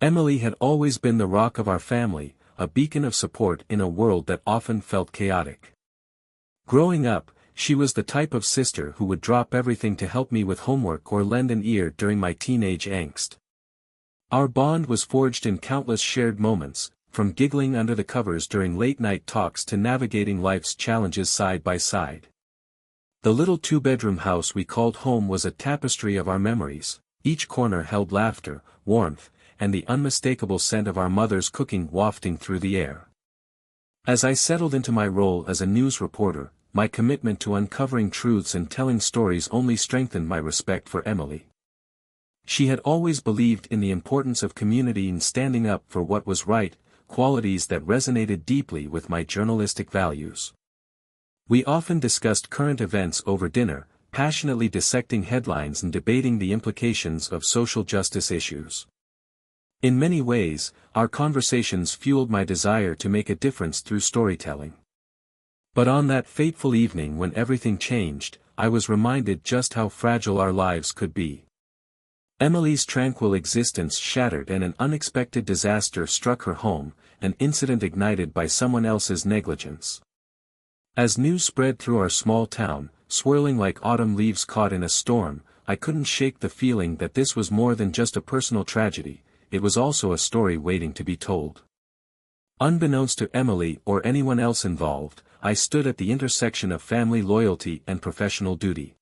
Emily had always been the rock of our family, a beacon of support in a world that often felt chaotic. Growing up, she was the type of sister who would drop everything to help me with homework or lend an ear during my teenage angst. Our bond was forged in countless shared moments, from giggling under the covers during late-night talks to navigating life's challenges side by side. The little two-bedroom house we called home was a tapestry of our memories. Each corner held laughter, warmth, and the unmistakable scent of our mother's cooking wafting through the air. As I settled into my role as a news reporter, my commitment to uncovering truths and telling stories only strengthened my respect for Emily. She had always believed in the importance of community and standing up for what was right, qualities that resonated deeply with my journalistic values. We often discussed current events over dinner, passionately dissecting headlines and debating the implications of social justice issues. In many ways, our conversations fueled my desire to make a difference through storytelling. But on that fateful evening when everything changed, I was reminded just how fragile our lives could be. Emily's tranquil existence shattered and an unexpected disaster struck her home, an incident ignited by someone else's negligence. As news spread through our small town, swirling like autumn leaves caught in a storm, I couldn't shake the feeling that this was more than just a personal tragedy, it was also a story waiting to be told. Unbeknownst to Emily or anyone else involved, I stood at the intersection of family loyalty and professional duty.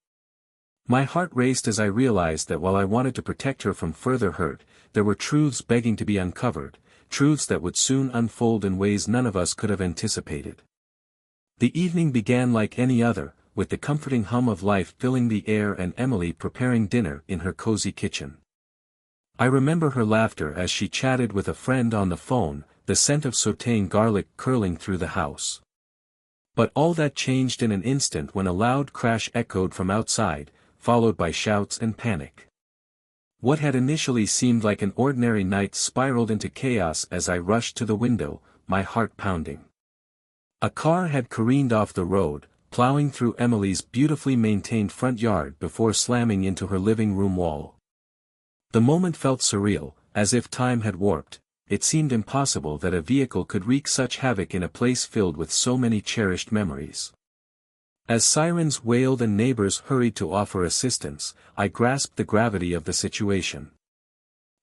My heart raced as I realized that while I wanted to protect her from further hurt, there were truths begging to be uncovered, truths that would soon unfold in ways none of us could have anticipated. The evening began like any other, with the comforting hum of life filling the air and Emily preparing dinner in her cozy kitchen. I remember her laughter as she chatted with a friend on the phone, the scent of sautéing garlic curling through the house. But all that changed in an instant when a loud crash echoed from outside, followed by shouts and panic. What had initially seemed like an ordinary night spiraled into chaos as I rushed to the window, my heart pounding. A car had careened off the road, plowing through Emily's beautifully maintained front yard before slamming into her living room wall. The moment felt surreal, as if time had warped. It seemed impossible that a vehicle could wreak such havoc in a place filled with so many cherished memories. As sirens wailed and neighbors hurried to offer assistance, I grasped the gravity of the situation.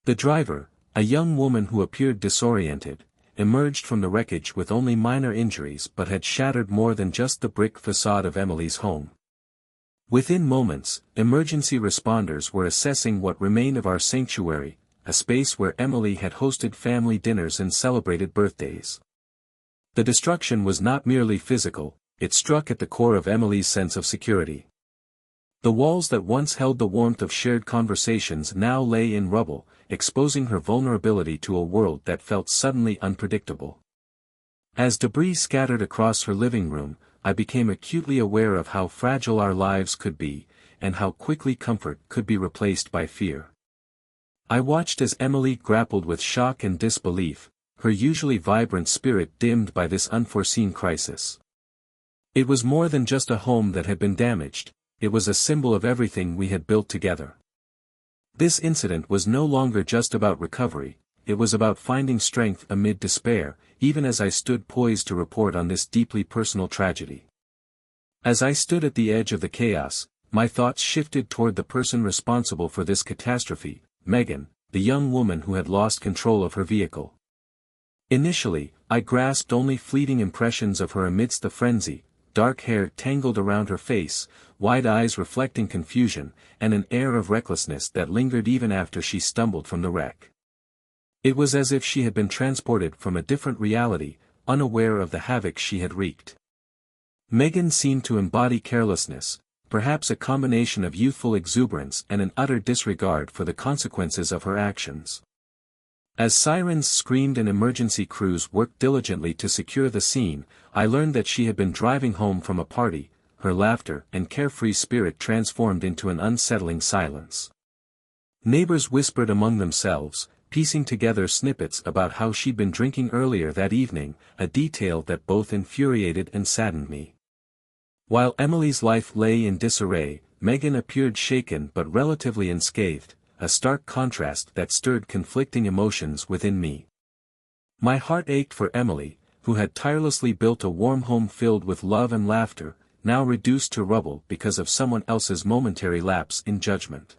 The driver, a young woman who appeared disoriented, emerged from the wreckage with only minor injuries but had shattered more than just the brick facade of Emily's home. Within moments, emergency responders were assessing what remained of our sanctuary, a space where Emily had hosted family dinners and celebrated birthdays. The destruction was not merely physical, it struck at the core of Emily's sense of security. The walls that once held the warmth of shared conversations now lay in rubble, exposing her vulnerability to a world that felt suddenly unpredictable. As debris scattered across her living room, I became acutely aware of how fragile our lives could be, and how quickly comfort could be replaced by fear. I watched as Emily grappled with shock and disbelief, her usually vibrant spirit dimmed by this unforeseen crisis. It was more than just a home that had been damaged, it was a symbol of everything we had built together. This incident was no longer just about recovery, it was about finding strength amid despair, even as I stood poised to report on this deeply personal tragedy. As I stood at the edge of the chaos, my thoughts shifted toward the person responsible for this catastrophe, Megan, the young woman who had lost control of her vehicle. Initially, I grasped only fleeting impressions of her amidst the frenzy, dark hair tangled around her face, wide eyes reflecting confusion, and an air of recklessness that lingered even after she stumbled from the wreck. It was as if she had been transported from a different reality, unaware of the havoc she had wreaked. Megan seemed to embody carelessness, perhaps a combination of youthful exuberance and an utter disregard for the consequences of her actions. As sirens screamed and emergency crews worked diligently to secure the scene, I learned that she had been driving home from a party, her laughter and carefree spirit transformed into an unsettling silence. Neighbors whispered among themselves, piecing together snippets about how she'd been drinking earlier that evening, a detail that both infuriated and saddened me. While Emily's life lay in disarray, Megan appeared shaken but relatively unscathed, a stark contrast that stirred conflicting emotions within me. My heart ached for Emily, who had tirelessly built a warm home filled with love and laughter, now reduced to rubble because of someone else's momentary lapse in judgment.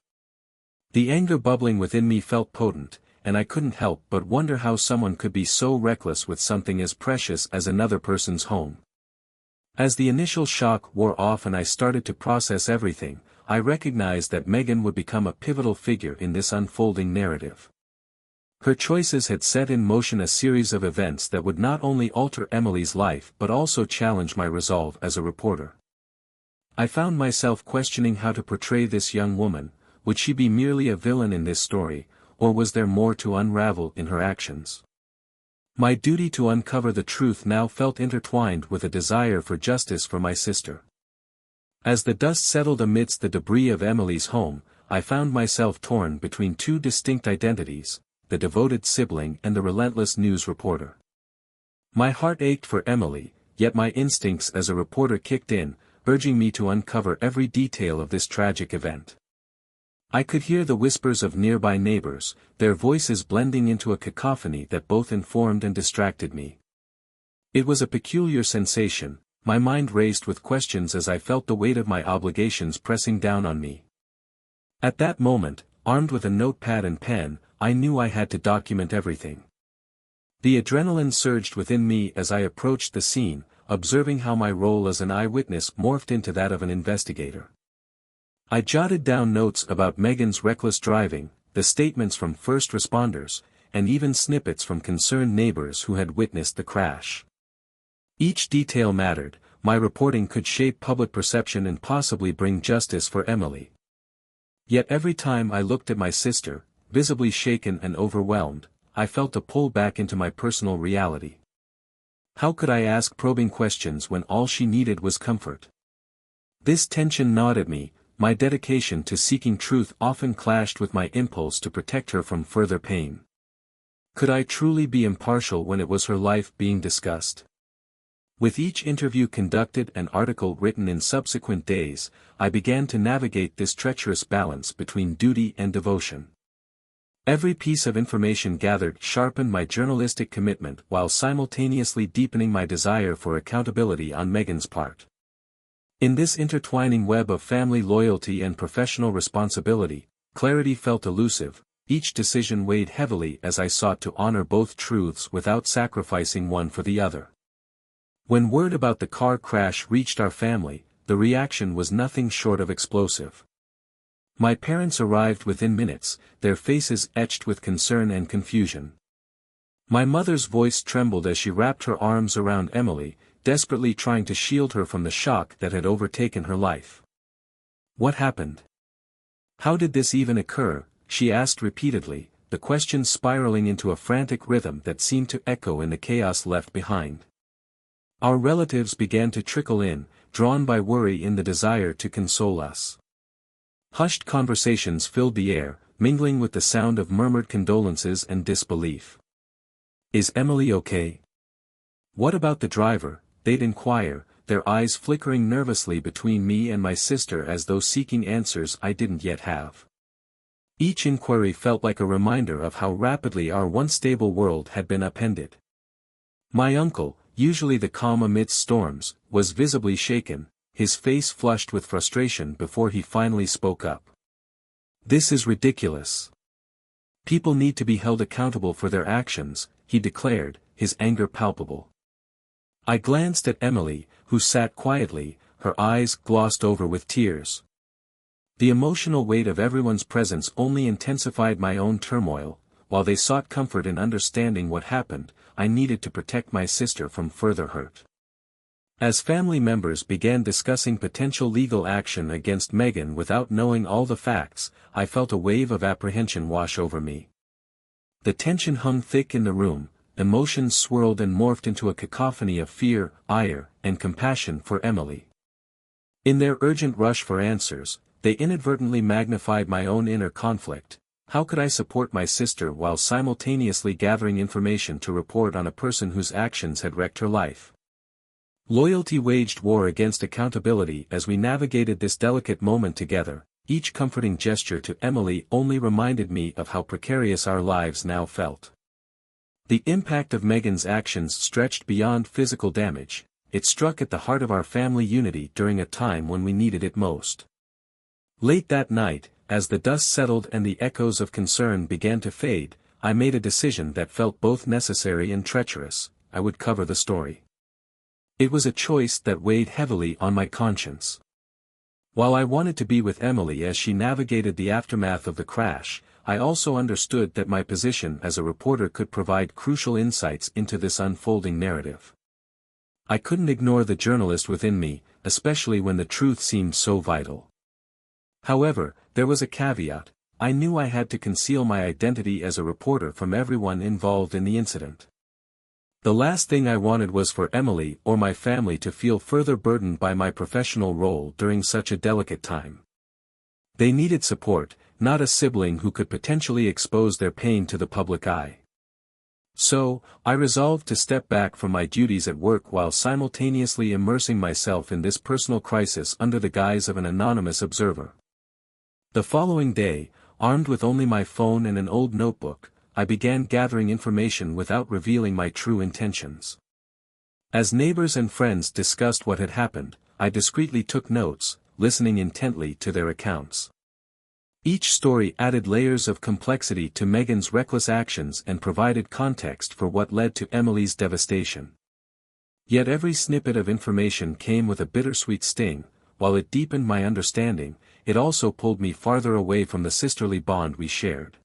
The anger bubbling within me felt potent, and I couldn't help but wonder how someone could be so reckless with something as precious as another person's home. As the initial shock wore off and I started to process everything, I recognized that Megan would become a pivotal figure in this unfolding narrative. Her choices had set in motion a series of events that would not only alter Emily's life but also challenge my resolve as a reporter. I found myself questioning how to portray this young woman. Would she be merely a villain in this story, or was there more to unravel in her actions? My duty to uncover the truth now felt intertwined with a desire for justice for my sister. As the dust settled amidst the debris of Emily's home, I found myself torn between two distinct identities, the devoted sibling and the relentless news reporter. My heart ached for Emily, yet my instincts as a reporter kicked in, urging me to uncover every detail of this tragic event. I could hear the whispers of nearby neighbors, their voices blending into a cacophony that both informed and distracted me. It was a peculiar sensation. My mind raced with questions as I felt the weight of my obligations pressing down on me. At that moment, armed with a notepad and pen, I knew I had to document everything. The adrenaline surged within me as I approached the scene, observing how my role as an eyewitness morphed into that of an investigator. I jotted down notes about Megan's reckless driving, the statements from first responders, and even snippets from concerned neighbors who had witnessed the crash. Each detail mattered. My reporting could shape public perception and possibly bring justice for Emily. Yet every time I looked at my sister, visibly shaken and overwhelmed, I felt a pull back into my personal reality. How could I ask probing questions when all she needed was comfort? This tension gnawed at me. My dedication to seeking truth often clashed with my impulse to protect her from further pain. Could I truly be impartial when it was her life being discussed? With each interview conducted and article written in subsequent days, I began to navigate this treacherous balance between duty and devotion. Every piece of information gathered sharpened my journalistic commitment while simultaneously deepening my desire for accountability on Megan's part. In this intertwining web of family loyalty and professional responsibility, clarity felt elusive. Each decision weighed heavily as I sought to honor both truths without sacrificing one for the other. When word about the car crash reached our family, the reaction was nothing short of explosive. My parents arrived within minutes, their faces etched with concern and confusion. My mother's voice trembled as she wrapped her arms around Emily, desperately trying to shield her from the shock that had overtaken her life. What happened? How did this even occur? She asked repeatedly, the questions spiraling into a frantic rhythm that seemed to echo in the chaos left behind. Our relatives began to trickle in, drawn by worry and the desire to console us. Hushed conversations filled the air, mingling with the sound of murmured condolences and disbelief. Is Emily okay? What about the driver? They'd inquire, their eyes flickering nervously between me and my sister as though seeking answers I didn't yet have. Each inquiry felt like a reminder of how rapidly our once stable world had been upended. My uncle, usually the calm amidst storms, was visibly shaken, his face flushed with frustration before he finally spoke up. This is ridiculous. People need to be held accountable for their actions, he declared, his anger palpable. I glanced at Emily, who sat quietly, her eyes glossed over with tears. The emotional weight of everyone's presence only intensified my own turmoil. While they sought comfort in understanding what happened, I needed to protect my sister from further hurt. As family members began discussing potential legal action against Megan without knowing all the facts, I felt a wave of apprehension wash over me. The tension hung thick in the room. Emotions swirled and morphed into a cacophony of fear, ire, and compassion for Emily. In their urgent rush for answers, they inadvertently magnified my own inner conflict. How could I support my sister while simultaneously gathering information to report on a person whose actions had wrecked her life? Loyalty waged war against accountability as we navigated this delicate moment together, each comforting gesture to Emily only reminded me of how precarious our lives now felt. The impact of Megan's actions stretched beyond physical damage. It struck at the heart of our family unity during a time when we needed it most. Late that night, as the dust settled and the echoes of concern began to fade, I made a decision that felt both necessary and treacherous. I would cover the story. It was a choice that weighed heavily on my conscience. While I wanted to be with Emily as she navigated the aftermath of the crash, I also understood that my position as a reporter could provide crucial insights into this unfolding narrative. I couldn't ignore the journalist within me, especially when the truth seemed so vital. However, there was a caveat. I knew I had to conceal my identity as a reporter from everyone involved in the incident. The last thing I wanted was for Emily or my family to feel further burdened by my professional role during such a delicate time. They needed support, not a sibling who could potentially expose their pain to the public eye. So, I resolved to step back from my duties at work while simultaneously immersing myself in this personal crisis under the guise of an anonymous observer. The following day, armed with only my phone and an old notebook, I began gathering information without revealing my true intentions. As neighbors and friends discussed what had happened, I discreetly took notes, listening intently to their accounts. Each story added layers of complexity to Megan's reckless actions and provided context for what led to Emily's devastation. Yet every snippet of information came with a bittersweet sting. While it deepened my understanding, it also pulled me farther away from the sisterly bond we shared.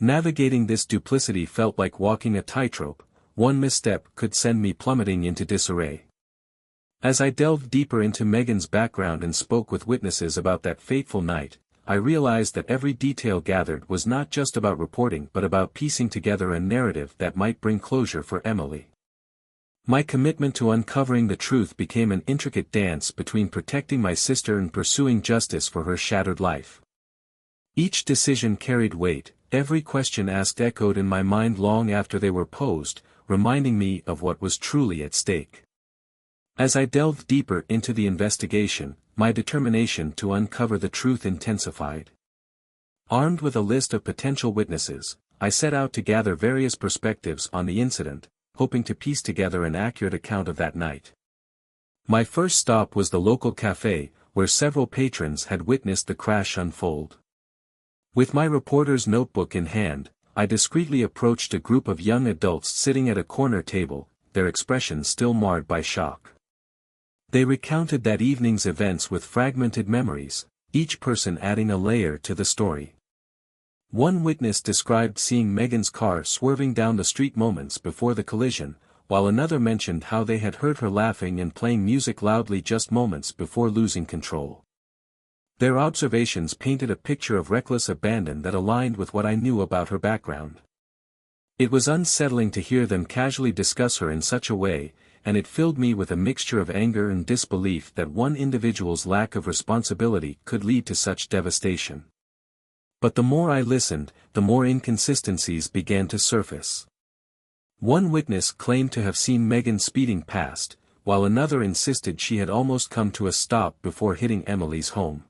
Navigating this duplicity felt like walking a tightrope. One misstep could send me plummeting into disarray. As I delved deeper into Megan's background and spoke with witnesses about that fateful night, I realized that every detail gathered was not just about reporting but about piecing together a narrative that might bring closure for Emily. My commitment to uncovering the truth became an intricate dance between protecting my sister and pursuing justice for her shattered life. Each decision carried weight, every question asked echoed in my mind long after they were posed, reminding me of what was truly at stake. As I delved deeper into the investigation, my determination to uncover the truth intensified. Armed with a list of potential witnesses, I set out to gather various perspectives on the incident, hoping to piece together an accurate account of that night. My first stop was the local cafe, where several patrons had witnessed the crash unfold. With my reporter's notebook in hand, I discreetly approached a group of young adults sitting at a corner table, their expressions still marred by shock. They recounted that evening's events with fragmented memories, each person adding a layer to the story. One witness described seeing Megan's car swerving down the street moments before the collision, while another mentioned how they had heard her laughing and playing music loudly just moments before losing control. Their observations painted a picture of reckless abandon that aligned with what I knew about her background. It was unsettling to hear them casually discuss her in such a way, and it filled me with a mixture of anger and disbelief that one individual's lack of responsibility could lead to such devastation. But the more I listened, the more inconsistencies began to surface. One witness claimed to have seen Megan speeding past, while another insisted she had almost come to a stop before hitting Emily's home.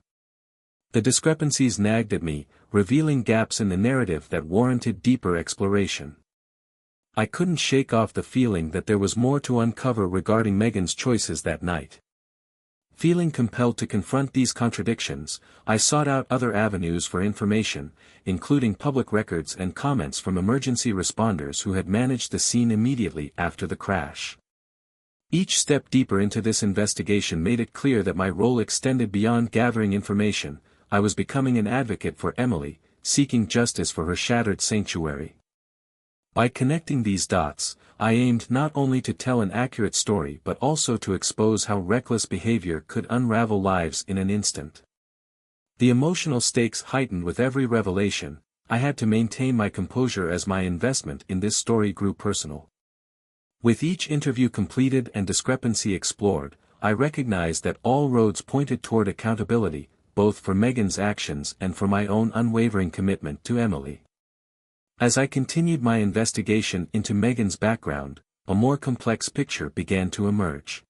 The discrepancies nagged at me, revealing gaps in the narrative that warranted deeper exploration. I couldn't shake off the feeling that there was more to uncover regarding Megan's choices that night. Feeling compelled to confront these contradictions, I sought out other avenues for information, including public records and comments from emergency responders who had managed the scene immediately after the crash. Each step deeper into this investigation made it clear that my role extended beyond gathering information. I was becoming an advocate for Emily, seeking justice for her shattered sanctuary. By connecting these dots, I aimed not only to tell an accurate story but also to expose how reckless behavior could unravel lives in an instant. The emotional stakes heightened with every revelation. I had to maintain my composure as my investment in this story grew personal. With each interview completed and discrepancy explored, I recognized that all roads pointed toward accountability, both for Megan's actions and for my own unwavering commitment to Emily. As I continued my investigation into Megan's background, a more complex picture began to emerge.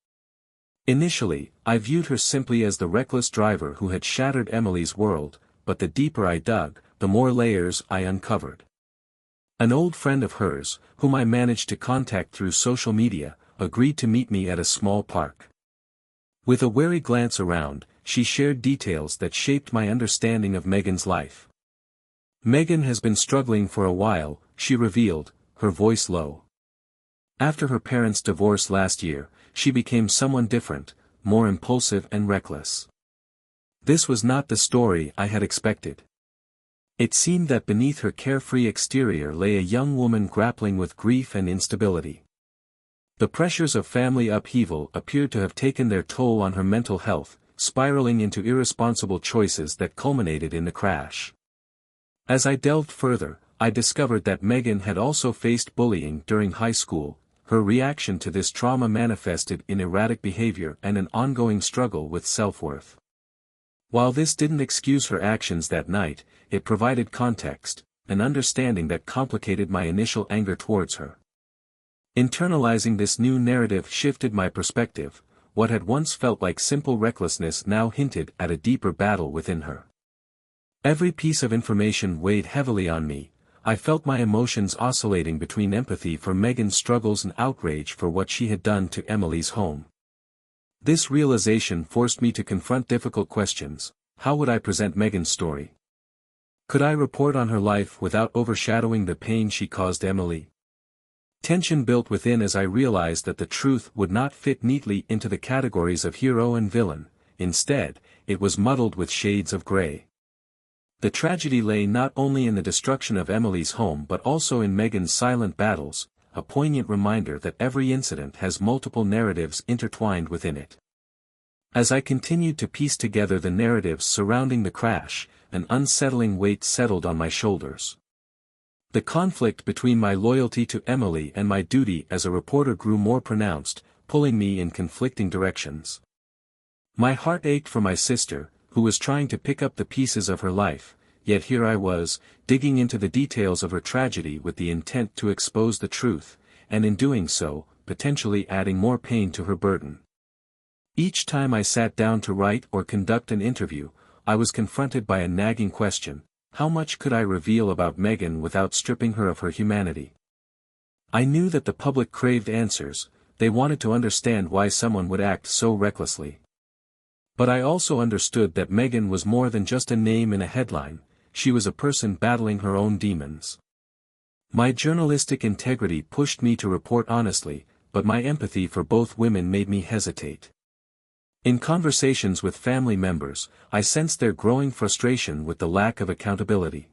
Initially, I viewed her simply as the reckless driver who had shattered Emily's world, but the deeper I dug, the more layers I uncovered. An old friend of hers, whom I managed to contact through social media, agreed to meet me at a small park. With a wary glance around, she shared details that shaped my understanding of Megan's life. Megan has been struggling for a while, she revealed, her voice low. After her parents' divorce last year, she became someone different, more impulsive and reckless. This was not the story I had expected. It seemed that beneath her carefree exterior lay a young woman grappling with grief and instability. The pressures of family upheaval appeared to have taken their toll on her mental health, spiraling into irresponsible choices that culminated in the crash. As I delved further, I discovered that Megan had also faced bullying during high school. Her reaction to this trauma manifested in erratic behavior and an ongoing struggle with self-worth. While this didn't excuse her actions that night, it provided context, an understanding that complicated my initial anger towards her. Internalizing this new narrative shifted my perspective. What had once felt like simple recklessness now hinted at a deeper battle within her. Every piece of information weighed heavily on me. I felt my emotions oscillating between empathy for Megan's struggles and outrage for what she had done to Emily's home. This realization forced me to confront difficult questions. How would I present Megan's story? Could I report on her life without overshadowing the pain she caused Emily? Tension built within as I realized that the truth would not fit neatly into the categories of hero and villain. Instead, it was muddled with shades of gray. The tragedy lay not only in the destruction of Emily's home but also in Megan's silent battles, a poignant reminder that every incident has multiple narratives intertwined within it. As I continued to piece together the narratives surrounding the crash, an unsettling weight settled on my shoulders. The conflict between my loyalty to Emily and my duty as a reporter grew more pronounced, pulling me in conflicting directions. My heart ached for my sister, who was trying to pick up the pieces of her life, yet here I was, digging into the details of her tragedy with the intent to expose the truth, and in doing so, potentially adding more pain to her burden. Each time I sat down to write or conduct an interview, I was confronted by a nagging question: how much could I reveal about Megan without stripping her of her humanity? I knew that the public craved answers. They wanted to understand why someone would act so recklessly. But I also understood that Megan was more than just a name in a headline. She was a person battling her own demons. My journalistic integrity pushed me to report honestly, but my empathy for both women made me hesitate. In conversations with family members, I sensed their growing frustration with the lack of accountability.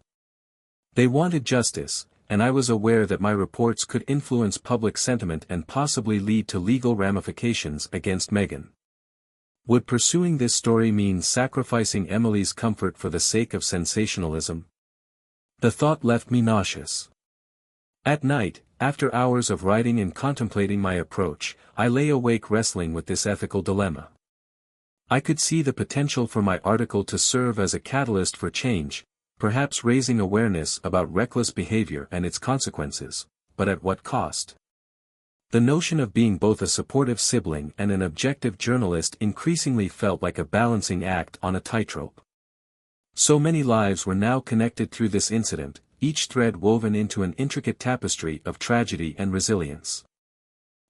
They wanted justice, and I was aware that my reports could influence public sentiment and possibly lead to legal ramifications against Megan. Would pursuing this story mean sacrificing Emily's comfort for the sake of sensationalism? The thought left me nauseous. At night, after hours of writing and contemplating my approach, I lay awake wrestling with this ethical dilemma. I could see the potential for my article to serve as a catalyst for change, perhaps raising awareness about reckless behavior and its consequences, but at what cost? The notion of being both a supportive sibling and an objective journalist increasingly felt like a balancing act on a tightrope. So many lives were now connected through this incident, each thread woven into an intricate tapestry of tragedy and resilience.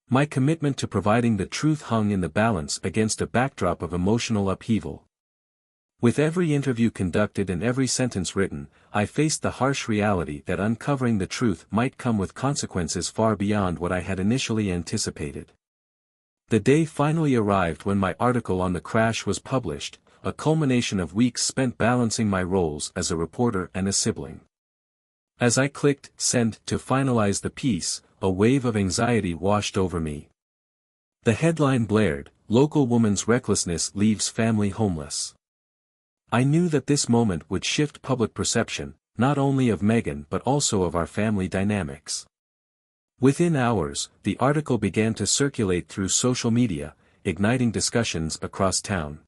My commitment to providing the truth hung in the balance against a backdrop of emotional upheaval. With every interview conducted and every sentence written, I faced the harsh reality that uncovering the truth might come with consequences far beyond what I had initially anticipated. The day finally arrived when my article on the crash was published, a culmination of weeks spent balancing my roles as a reporter and a sibling. As I clicked send to finalize the piece, a wave of anxiety washed over me. The headline blared, "Local woman's recklessness leaves family homeless." I knew that this moment would shift public perception, not only of Megan but also of our family dynamics. Within hours, the article began to circulate through social media, igniting discussions across town.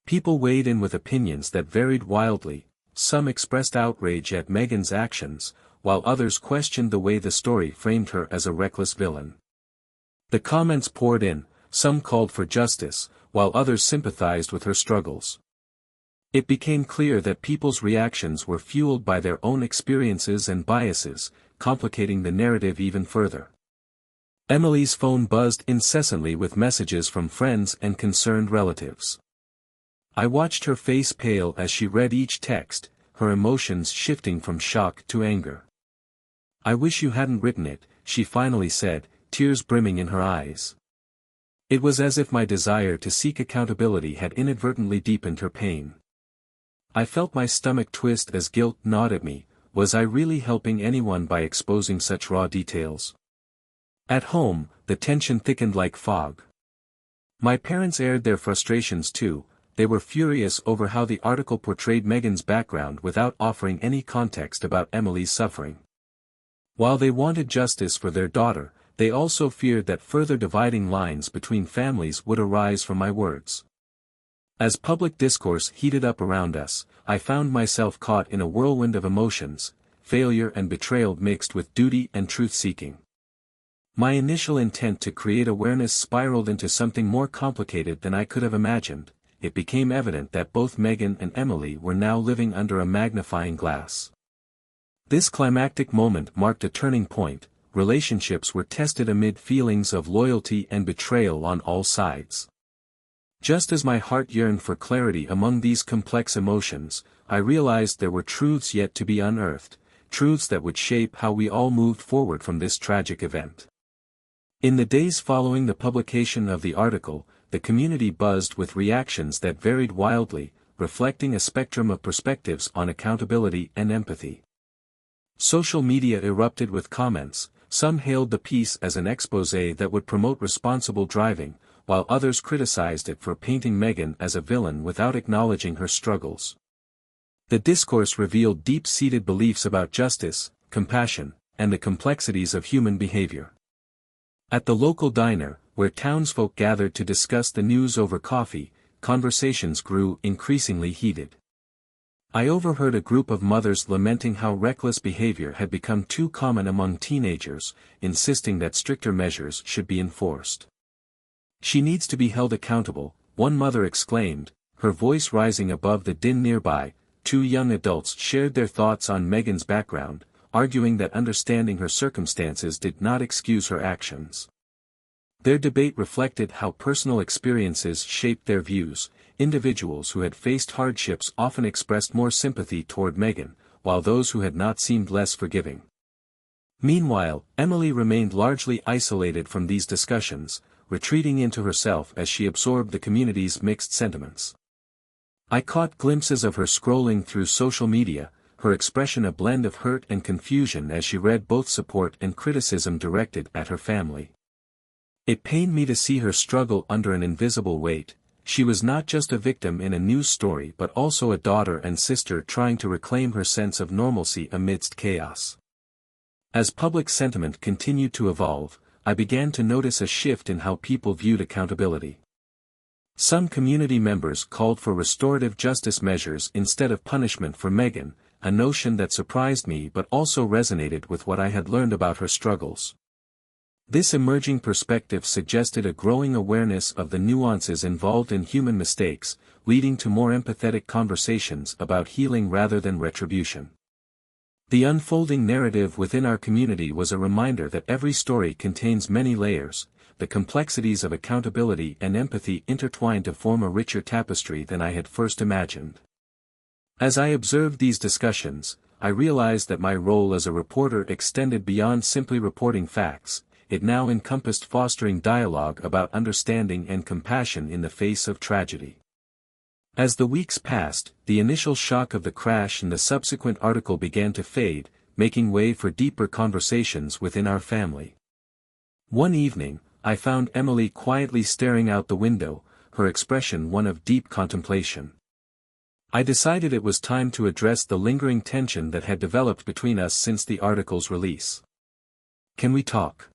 People weighed in with opinions that varied wildly. Some expressed outrage at Megan's actions, while others questioned the way the story framed her as a reckless villain. The comments poured in, some called for justice, while others sympathized with her struggles. It became clear that people's reactions were fueled by their own experiences and biases, complicating the narrative even further. Emily's phone buzzed incessantly with messages from friends and concerned relatives. I watched her face pale as she read each text, her emotions shifting from shock to anger. "I wish you hadn't written it," she finally said, tears brimming in her eyes. It was as if my desire to seek accountability had inadvertently deepened her pain. I felt my stomach twist as guilt gnawed at me. Was I really helping anyone by exposing such raw details? At home, the tension thickened like fog. My parents aired their frustrations too. They were furious over how the article portrayed Megan's background without offering any context about Emily's suffering. While they wanted justice for their daughter, they also feared that further dividing lines between families would arise from my words. As public discourse heated up around us, I found myself caught in a whirlwind of emotions, failure and betrayal mixed with duty and truth-seeking. My initial intent to create awareness spiraled into something more complicated than I could have imagined. It became evident that both Megan and Emily were now living under a magnifying glass. This climactic moment marked a turning point. Relationships were tested amid feelings of loyalty and betrayal on all sides. Just as my heart yearned for clarity among these complex emotions, I realized there were truths yet to be unearthed, truths that would shape how we all moved forward from this tragic event. In the days following the publication of the article, the community buzzed with reactions that varied wildly, reflecting a spectrum of perspectives on accountability and empathy. Social media erupted with comments. Some hailed the piece as an exposé that would promote responsible driving, while others criticized it for painting Megan as a villain without acknowledging her struggles. The discourse revealed deep-seated beliefs about justice, compassion, and the complexities of human behavior. At the local diner, where townsfolk gathered to discuss the news over coffee, conversations grew increasingly heated. I overheard a group of mothers lamenting how reckless behavior had become too common among teenagers, insisting that stricter measures should be enforced. "She needs to be held accountable," one mother exclaimed, her voice rising above the din nearby. Two young adults shared their thoughts on Megan's background, arguing that understanding her circumstances did not excuse her actions. Their debate reflected how personal experiences shaped their views. Individuals who had faced hardships often expressed more sympathy toward Megan, while those who had not seemed less forgiving. Meanwhile, Emily remained largely isolated from these discussions, retreating into herself as she absorbed the community's mixed sentiments. I caught glimpses of her scrolling through social media, her expression a blend of hurt and confusion as she read both support and criticism directed at her family. It pained me to see her struggle under an invisible weight. She was not just a victim in a news story but also a daughter and sister trying to reclaim her sense of normalcy amidst chaos. As public sentiment continued to evolve, I began to notice a shift in how people viewed accountability. Some community members called for restorative justice measures instead of punishment for Megan, a notion that surprised me but also resonated with what I had learned about her struggles. This emerging perspective suggested a growing awareness of the nuances involved in human mistakes, leading to more empathetic conversations about healing rather than retribution. The unfolding narrative within our community was a reminder that every story contains many layers, the complexities of accountability and empathy intertwined to form a richer tapestry than I had first imagined. As I observed these discussions, I realized that my role as a reporter extended beyond simply reporting facts. It now encompassed fostering dialogue about understanding and compassion in the face of tragedy. As the weeks passed, the initial shock of the crash and the subsequent article began to fade, making way for deeper conversations within our family. One evening, I found Emily quietly staring out the window, her expression one of deep contemplation. I decided it was time to address the lingering tension that had developed between us since the article's release. "Can we talk?"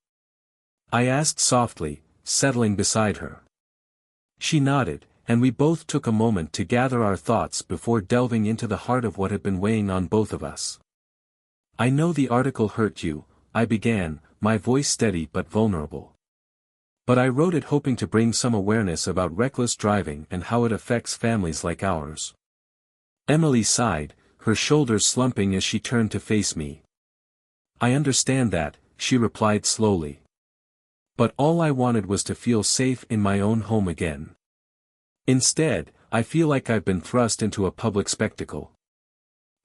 I asked softly, settling beside her. She nodded, and we both took a moment to gather our thoughts before delving into the heart of what had been weighing on both of us. "I know the article hurt you," I began, my voice steady but vulnerable. But I wrote it hoping to bring some awareness about reckless driving and how it affects families like ours. Emily sighed, her shoulders slumping as she turned to face me. I understand that, she replied slowly. But all I wanted was to feel safe in my own home again. Instead, I feel like I've been thrust into a public spectacle.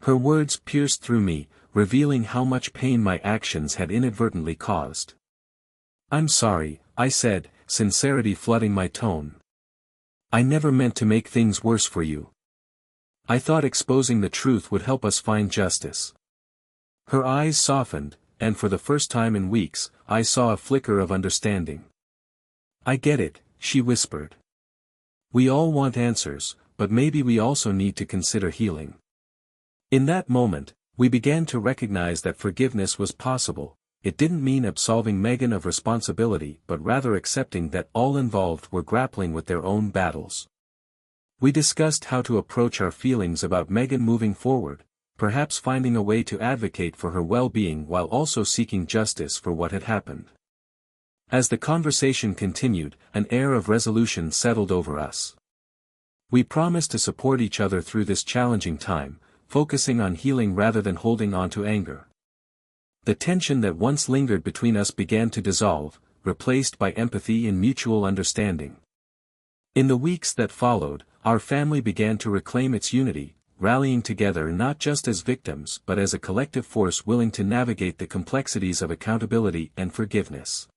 Her words pierced through me, revealing how much pain my actions had inadvertently caused. I'm sorry, I said, sincerity flooding my tone. I never meant to make things worse for you. I thought exposing the truth would help us find justice. Her eyes softened, and for the first time in weeks, I saw a flicker of understanding. I get it, she whispered. We all want answers, but maybe we also need to consider healing. In that moment, we began to recognize that forgiveness was possible. It didn't mean absolving Megan of responsibility but rather accepting that all involved were grappling with their own battles. We discussed how to approach our feelings about Megan moving forward, perhaps finding a way to advocate for her well-being while also seeking justice for what had happened. As the conversation continued, an air of resolution settled over us. We promised to support each other through this challenging time, focusing on healing rather than holding on to anger. The tension that once lingered between us began to dissolve, replaced by empathy and mutual understanding. In the weeks that followed, our family began to reclaim its unity, rallying together not just as victims but as a collective force willing to navigate the complexities of accountability and forgiveness.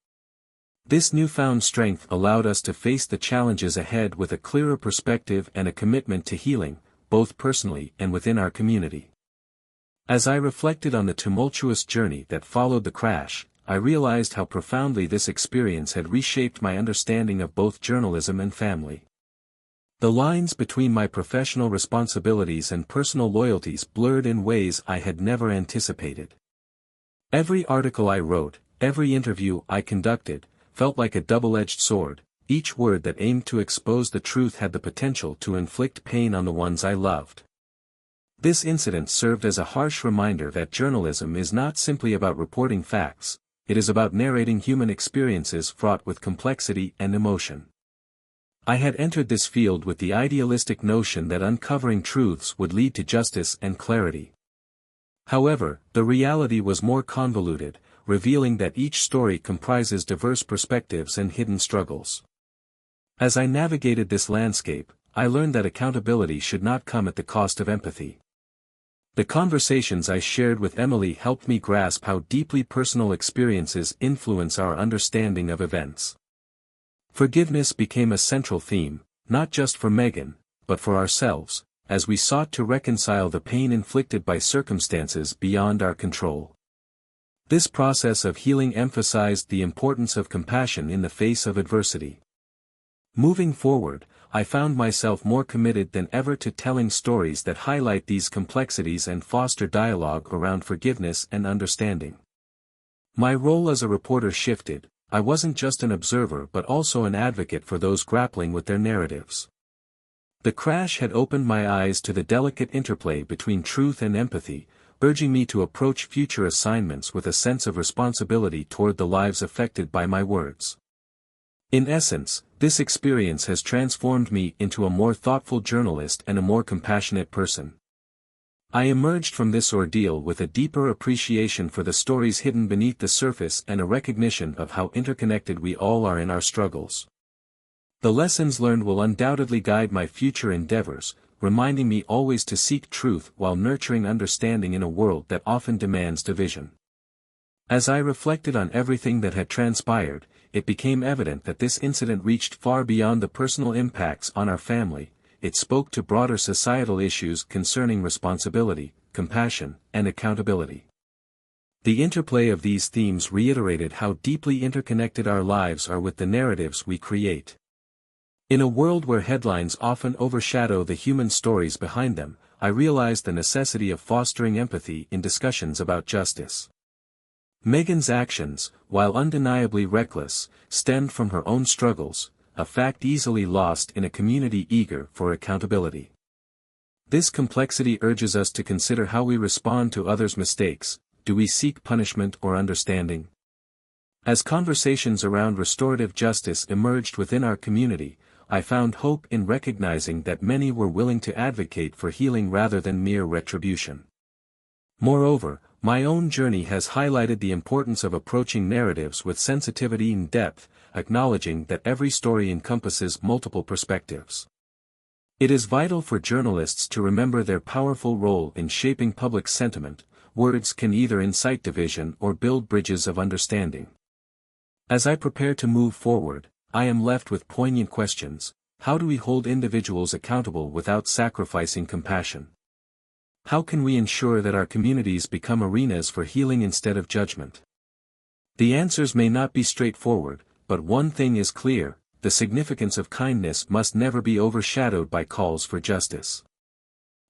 This newfound strength allowed us to face the challenges ahead with a clearer perspective and a commitment to healing, both personally and within our community. As I reflected on the tumultuous journey that followed the crash, I realized how profoundly this experience had reshaped my understanding of both journalism and family. The lines between my professional responsibilities and personal loyalties blurred in ways I had never anticipated. Every article I wrote, every interview I conducted, felt like a double-edged sword. Each word that aimed to expose the truth had the potential to inflict pain on the ones I loved. This incident served as a harsh reminder that journalism is not simply about reporting facts, it is about narrating human experiences fraught with complexity and emotion. I had entered this field with the idealistic notion that uncovering truths would lead to justice and clarity. However, the reality was more convoluted, revealing that each story comprises diverse perspectives and hidden struggles. As I navigated this landscape, I learned that accountability should not come at the cost of empathy. The conversations I shared with Emily helped me grasp how deeply personal experiences influence our understanding of events. Forgiveness became a central theme, not just for Megan, but for ourselves, as we sought to reconcile the pain inflicted by circumstances beyond our control. This process of healing emphasized the importance of compassion in the face of adversity. Moving forward, I found myself more committed than ever to telling stories that highlight these complexities and foster dialogue around forgiveness and understanding. My role as a reporter shifted. I wasn't just an observer but also an advocate for those grappling with their narratives. The crash had opened my eyes to the delicate interplay between truth and empathy, urging me to approach future assignments with a sense of responsibility toward the lives affected by my words. In essence, this experience has transformed me into a more thoughtful journalist and a more compassionate person. I emerged from this ordeal with a deeper appreciation for the stories hidden beneath the surface and a recognition of how interconnected we all are in our struggles. The lessons learned will undoubtedly guide my future endeavors, reminding me always to seek truth while nurturing understanding in a world that often demands division. As I reflected on everything that had transpired, it became evident that this incident reached far beyond the personal impacts on our family. It spoke to broader societal issues concerning responsibility, compassion, and accountability. The interplay of these themes reiterated how deeply interconnected our lives are with the narratives we create. In a world where headlines often overshadow the human stories behind them, I realized the necessity of fostering empathy in discussions about justice. Megan's actions, while undeniably reckless, stemmed from her own struggles, a fact easily lost in a community eager for accountability. This complexity urges us to consider how we respond to others' mistakes. Do we seek punishment or understanding? As conversations around restorative justice emerged within our community, I found hope in recognizing that many were willing to advocate for healing rather than mere retribution. Moreover, my own journey has highlighted the importance of approaching narratives with sensitivity and depth, acknowledging that every story encompasses multiple perspectives. It is vital for journalists to remember their powerful role in shaping public sentiment. Words can either incite division or build bridges of understanding. As I prepare to move forward, I am left with poignant questions. How do we hold individuals accountable without sacrificing compassion? How can we ensure that our communities become arenas for healing instead of judgment? The answers may not be straightforward, but one thing is clear: the significance of kindness must never be overshadowed by calls for justice.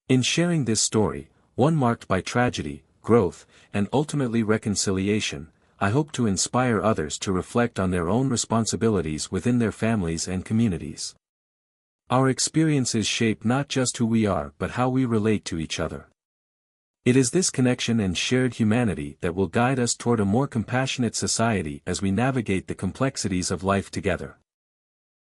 In sharing this story, one marked by tragedy, growth, and ultimately reconciliation, I hope to inspire others to reflect on their own responsibilities within their families and communities. Our experiences shape not just who we are but how we relate to each other. It is this connection and shared humanity that will guide us toward a more compassionate society as we navigate the complexities of life together.